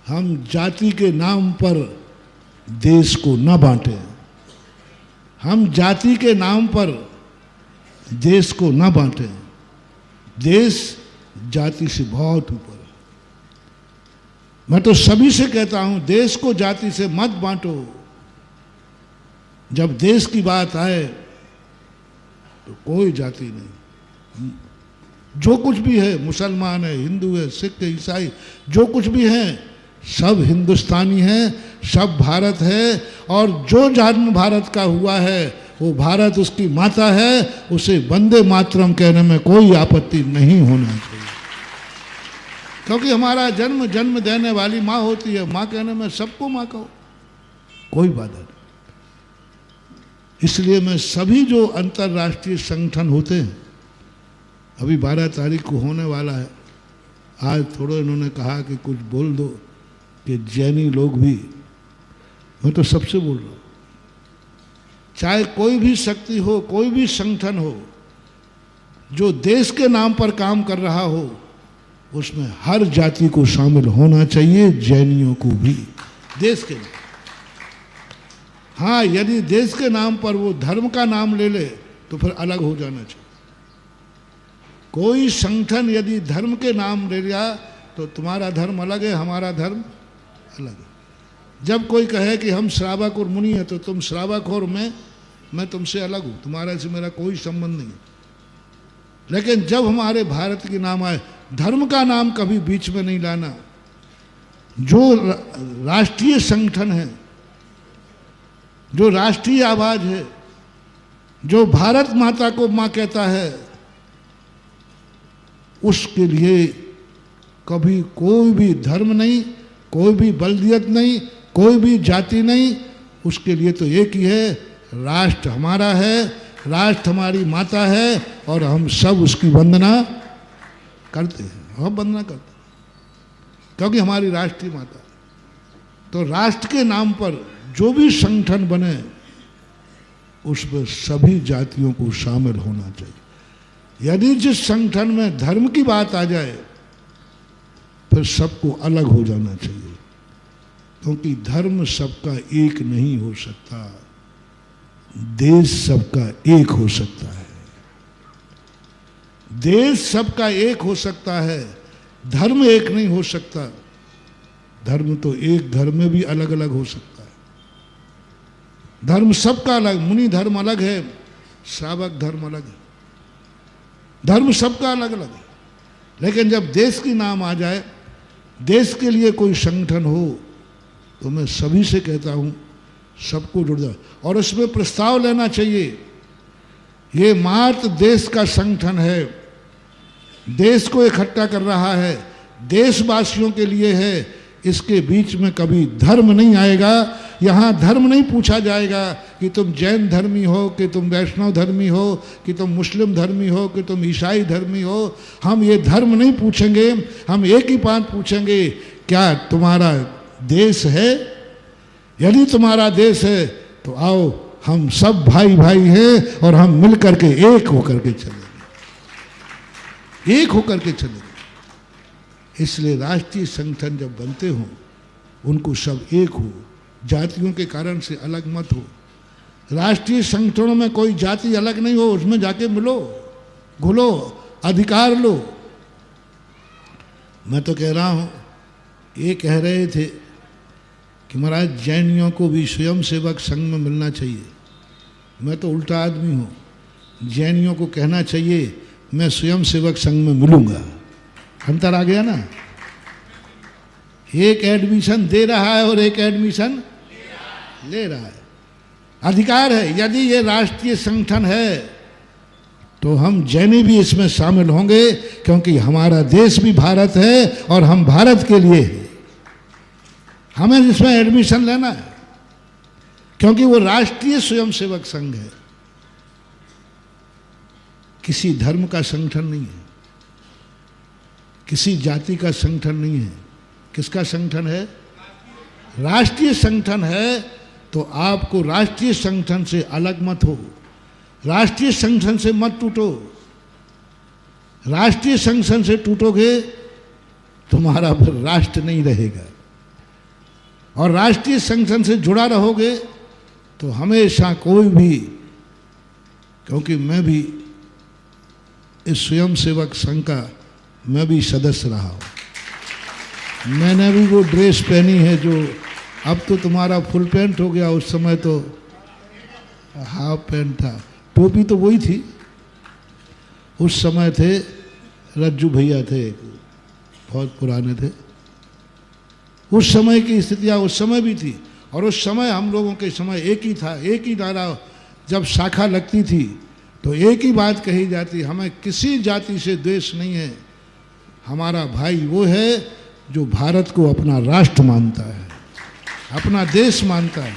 हम जाति के नाम पर देश को न बांटें। हम जाति के नाम पर देश को न बांटें। देश जाति से बहुत ऊपर है। मैं तो सभी से कहता हूं, देश को जाति से मत बांटो। जब देश की बात आए तो कोई जाति नहीं, जो कुछ भी है, मुसलमान है, हिंदू है, सिख है, ईसाई, जो कुछ भी है सब हिंदुस्तानी हैं, सब भारत है। और जो जन्म भारत का हुआ है वो भारत उसकी माता है, उसे वंदे मातरम कहने में कोई आपत्ति नहीं होना चाहिए। क्योंकि हमारा जन्म जन्म देने वाली माँ होती है, माँ कहने में सबको माँ कहो, कोई बाधा नहीं। इसलिए मैं सभी जो अंतर्राष्ट्रीय संगठन होते हैं, अभी 12 तारीख को होने वाला है, आज थोड़ा इन्होंने कहा कि कुछ बोल दो कि जैनी लोग भी, मैं तो सबसे बोल रहा हूँ, चाहे कोई भी शक्ति हो, कोई भी संगठन हो, जो देश के नाम पर काम कर रहा हो, उसमें हर जाति को शामिल होना चाहिए, जैनियों को भी देश के नाम। हाँ, यदि देश के नाम पर वो धर्म का नाम ले ले तो फिर अलग हो जाना चाहिए। कोई संगठन यदि धर्म के नाम ले लिया तो तुम्हारा धर्म अलग है, हमारा धर्म अलग है। जब कोई कहे कि हम श्रावक और मुनि हैं तो तुम श्रावक हो और मैं तुमसे अलग हूँ, तुम्हारे से मेरा कोई संबंध नहीं। लेकिन जब हमारे भारत के नाम आए, धर्म का नाम कभी बीच में नहीं लाना। जो राष्ट्रीय संगठन है, जो राष्ट्रीय आवाज है, जो भारत माता को माँ कहता है, उसके लिए कभी कोई भी धर्म नहीं, कोई भी बलदियत नहीं, कोई भी जाति नहीं। उसके लिए तो एक ही है, राष्ट्र हमारा है, राष्ट्र हमारी माता है और हम सब उसकी वंदना करते हैं। हम वंदना करते हैं क्योंकि हमारी राष्ट्रीय माता। तो राष्ट्र के नाम पर जो भी संगठन बने उसमें सभी जातियों को शामिल होना चाहिए। यदि जिस संगठन में धर्म की बात आ जाए फिर सबको अलग हो जाना चाहिए, क्योंकि धर्म सबका एक नहीं हो सकता, देश सबका एक हो सकता है। देश सबका एक हो सकता है, धर्म एक नहीं हो सकता। धर्म तो एक धर्म में भी अलग अलग हो सकता है। धर्म सबका अलग, मुनि धर्म अलग है, श्रावक धर्म अलग है, धर्म सबका अलग अलग है। लेकिन जब देश की नाम आ जाए, देश के लिए कोई संगठन हो, तो मैं सभी से कहता हूं सबको जुड़ जाए और उसमें प्रस्ताव लेना चाहिए। ये मात्र देश का संगठन है, देश को इकट्ठा कर रहा है, देशवासियों के लिए है। इसके बीच में कभी धर्म नहीं आएगा। यहाँ धर्म नहीं पूछा जाएगा कि तुम जैन धर्मी हो, कि तुम वैष्णव धर्मी हो, कि तुम मुस्लिम धर्मी हो, कि तुम ईसाई धर्मी हो। हम ये धर्म नहीं पूछेंगे। हम एक ही बात पूछेंगे, क्या तुम्हारा देश है? यदि तुम्हारा देश है तो आओ, हम सब भाई भाई हैं और हम मिल करके एक होकर के चलेंगे, एक होकर के चलेंगे। इसलिए राष्ट्रीय संगठन जब बनते हो उनको सब एक हो, जातियों के कारण से अलग मत हो। राष्ट्रीय संगठनों में कोई जाति अलग नहीं हो, उसमें जाके मिलो, घुलो, अधिकार लो। मैं तो कह रहा हूं, ये कह रहे थे कि महाराज जैनियों को भी स्वयं सेवक संघ में मिलना चाहिए। मैं तो उल्टा आदमी हूँ, जैनियों को कहना चाहिए मैं स्वयं सेवक संघ में मिलूंगा। अंतर आ गया ना। एक एडमिशन दे रहा है और एक एडमिशन ले रहा है। अधिकार है। यदि ये राष्ट्रीय संगठन है तो हम जैनी भी इसमें शामिल होंगे, क्योंकि हमारा देश भी भारत है और हम भारत के लिए हैं। हमें इसमें एडमिशन लेना है क्योंकि वो राष्ट्रीय स्वयंसेवक संघ है, किसी धर्म का संगठन नहीं है, किसी जाति का संगठन नहीं है। किसका संगठन है? राष्ट्रीय संगठन है। तो आपको राष्ट्रीय संगठन से अलग मत हो, राष्ट्रीय संगठन से मत टूटो। राष्ट्रीय संगठन से टूटोगे तुम्हारा फिर राष्ट्र नहीं रहेगा। और राष्ट्रीय संगठन से जुड़ा रहोगे तो हमेशा कोई भी, क्योंकि मैं भी इस स्वयंसेवक संघ का मैं भी सदस्य रहा हूँ। मैंने भी वो ड्रेस पहनी है जो अब तो तुम्हारा फुल पैंट हो गया, उस समय तो हाफ पैंट था, टोपी तो वही थी। उस समय थे रज्जू भैया थे, बहुत पुराने थे। उस समय की स्थितियाँ उस समय भी थी, और उस समय हम लोगों के समय एक ही था, एक ही नारा। जब शाखा लगती थी तो एक ही बात कही जाती, हमें किसी जाति से द्वेष नहीं है, हमारा भाई वो है जो भारत को अपना राष्ट्र मानता है, अपना देश मानता है,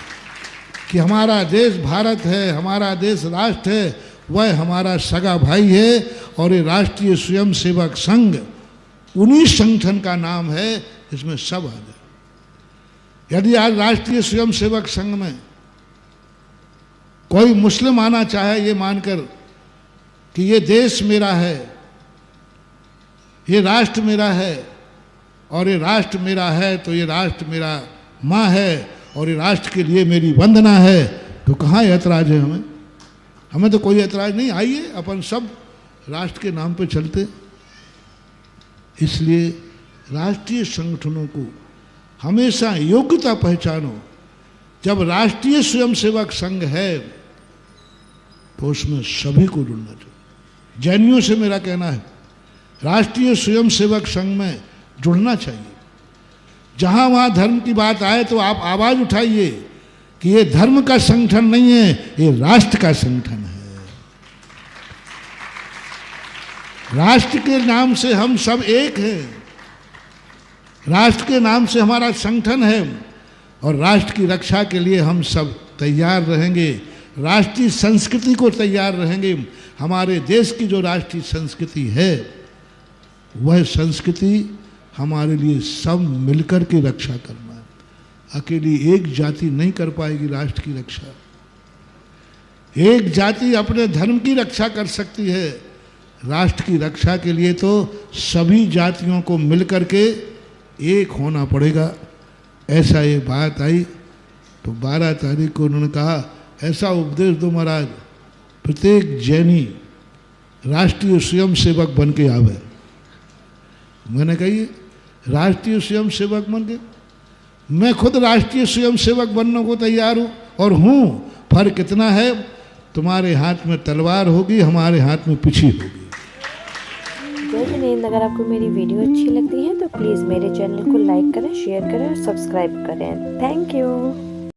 कि हमारा देश भारत है, हमारा देश राष्ट्र है, वह हमारा सगा भाई है। और ये राष्ट्रीय स्वयंसेवक संघ उन्हीं संगठन का नाम है, इसमें सब आ जाए। यदि आज राष्ट्रीय स्वयंसेवक संघ में कोई मुस्लिम आना चाहे ये मानकर कि ये देश मेरा है, ये राष्ट्र मेरा है, और ये राष्ट्र मेरा है तो ये राष्ट्र मेरा माँ है, और ये राष्ट्र के लिए मेरी वंदना है, तो कहाँ ऐतराज है हमें? हमें तो कोई ऐतराज नहीं। आइए अपन सब राष्ट्र के नाम पे चलते। इसलिए राष्ट्रीय संगठनों को हमेशा योग्यता पहचानो। जब राष्ट्रीय स्वयंसेवक संघ है तो उसमें सभी को जुड़ना चाहिए। जैनियों से मेरा कहना है, राष्ट्रीय स्वयंसेवक संघ में जुड़ना चाहिए। जहाँ वहाँ धर्म की बात आए तो आप आवाज़ उठाइए कि ये धर्म का संगठन नहीं है, ये राष्ट्र का संगठन है। राष्ट्र के नाम से हम सब एक हैं, राष्ट्र के नाम से हमारा संगठन है, और राष्ट्र की रक्षा के लिए हम सब तैयार रहेंगे, राष्ट्रीय संस्कृति को तैयार रहेंगे। हमारे देश की जो राष्ट्रीय संस्कृति है, वह संस्कृति हमारे लिए सब मिलकर के रक्षा करना है। अकेली एक जाति नहीं कर पाएगी राष्ट्र की रक्षा। एक जाति अपने धर्म की रक्षा कर सकती है, राष्ट्र की रक्षा के लिए तो सभी जातियों को मिलकर के एक होना पड़ेगा। ऐसा ये बात आई तो 12 तारीख को उन्होंने कहा, ऐसा उपदेश दो महाराज, प्रत्येक जैनी राष्ट्रीय स्वयंसेवक बन के आवे। मैंने कही राष्ट्रीय स्वयंसेवक बन के, मैं खुद राष्ट्रीय स्वयंसेवक बनने को तैयार हूँ और हूँ। फर्क इतना है, तुम्हारे हाथ में तलवार होगी, हमारे हाथ में पिछी होगी। जय हिंद। अगर आपको मेरी वीडियो अच्छी लगती है तो प्लीज़ मेरे चैनल को लाइक करें, शेयर करें और सब्सक्राइब करें। Thank you.